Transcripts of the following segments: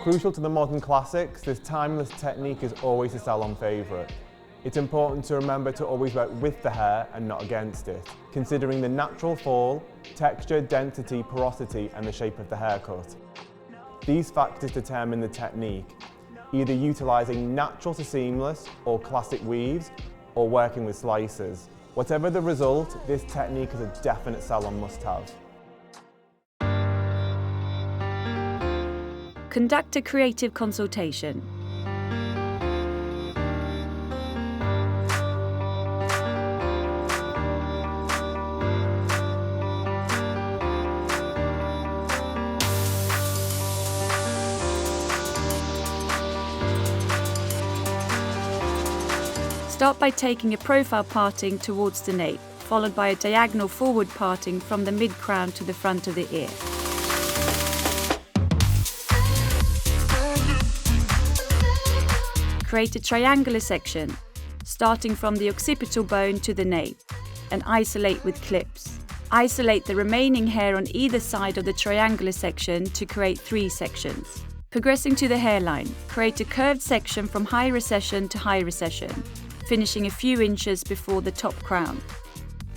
Crucial to the modern classics, this timeless technique is always a salon favourite. It's important to remember to always work with the hair and not against it, considering the natural fall, texture, density, porosity and the shape of the haircut. These factors determine the technique, either utilising natural to seamless or classic weaves, or working with slices. Whatever the result, this technique is a definite salon must-have. Conduct a creative consultation. Start by taking a profile parting towards the nape, followed by a diagonal forward parting from the mid-crown to the front of the ear. Create a triangular section, starting from the occipital bone to the nape, and isolate with clips. Isolate the remaining hair on either side of the triangular section to create 3 sections. Progressing to the hairline, create a curved section from high recession to high recession, finishing a few inches before the top crown.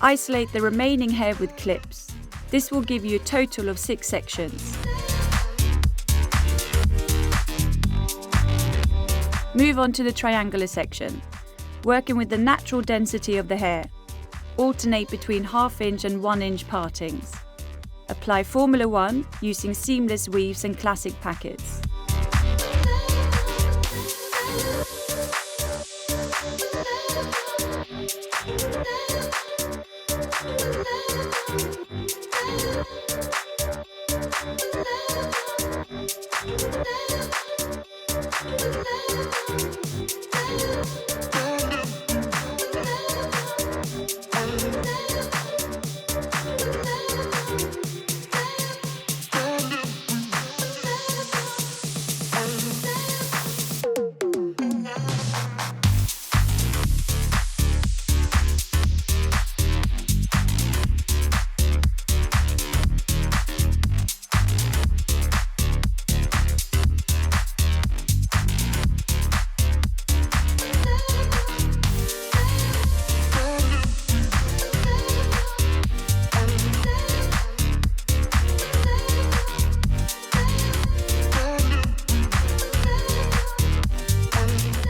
Isolate the remaining hair with clips. This will give you a total of 6 sections. Move on to the triangular section, working with the natural density of the hair. Alternate between 1/2 inch and 1 inch partings. Apply Formula 1 using seamless weaves and classic packets.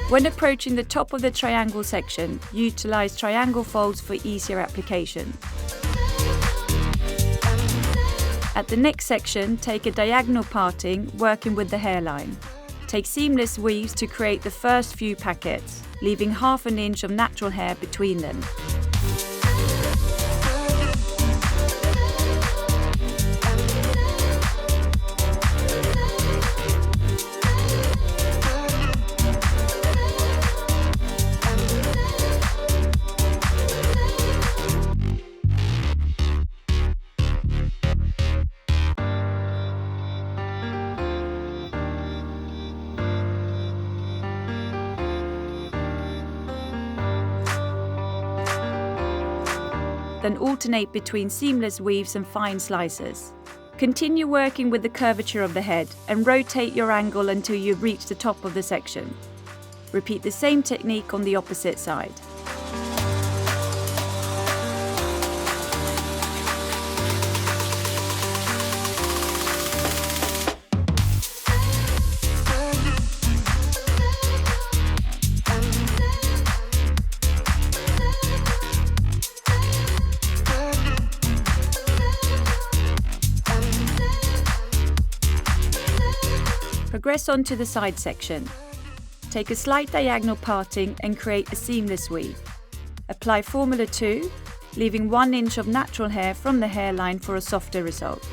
When approaching the top of the triangle section, utilize triangle folds for easier application. At the next section, take a diagonal parting, working with the hairline. Take seamless weaves to create the first few packets, leaving 1/2 inch of natural hair between them. Then alternate between seamless weaves and fine slices. Continue working with the curvature of the head and rotate your angle until you reach the top of the section. Repeat the same technique on the opposite side. Progress on to the side section. Take a slight diagonal parting and create a seamless weave. Apply Formula 2, leaving 1 inch of natural hair from the hairline for a softer result.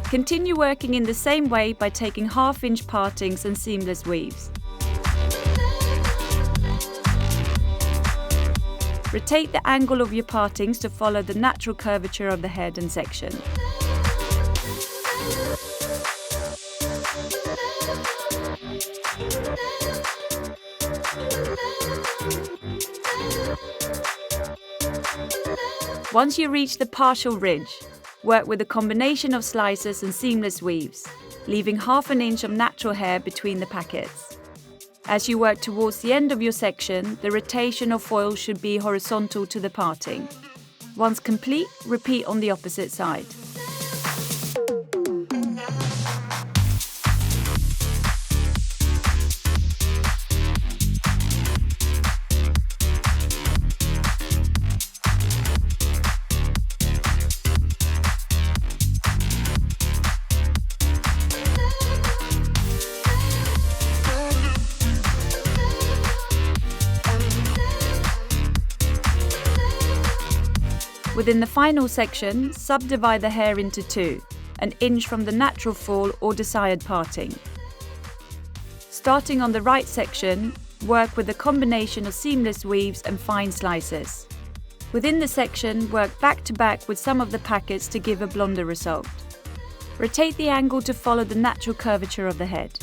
Continue working in the same way by taking 1/2 inch partings and seamless weaves. Rotate the angle of your partings to follow the natural curvature of the head and section. Once you reach the partial ridge, work with a combination of slices and seamless weaves, leaving ½ inch of natural hair between the packets. As you work towards the end of your section, the rotation of foil should be horizontal to the parting. Once complete, repeat on the opposite side. Within the final section, subdivide the hair into two, an inch from the natural fall or desired parting. Starting on the right section, work with a combination of seamless weaves and fine slices. Within the section, work back to back with some of the packets to give a blonder result. Rotate the angle to follow the natural curvature of the head.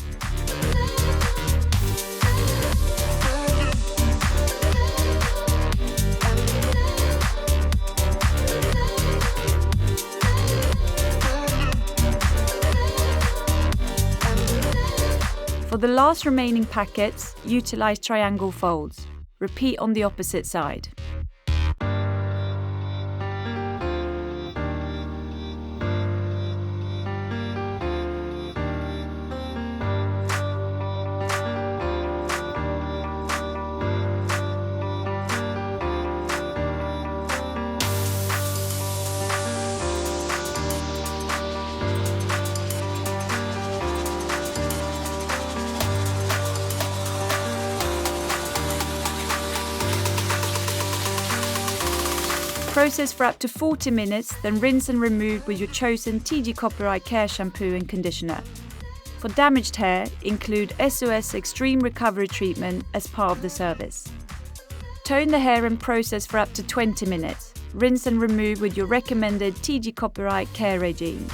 For the last remaining packets, utilize triangle folds. Repeat on the opposite side. Process for up to 40 minutes, then rinse and remove with your chosen TIGI Copyright Care shampoo and conditioner. For damaged hair, include SOS Extreme Recovery Treatment as part of the service. Tone the hair and process for up to 20 minutes. Rinse and remove with your recommended TIGI Copyright Care regime.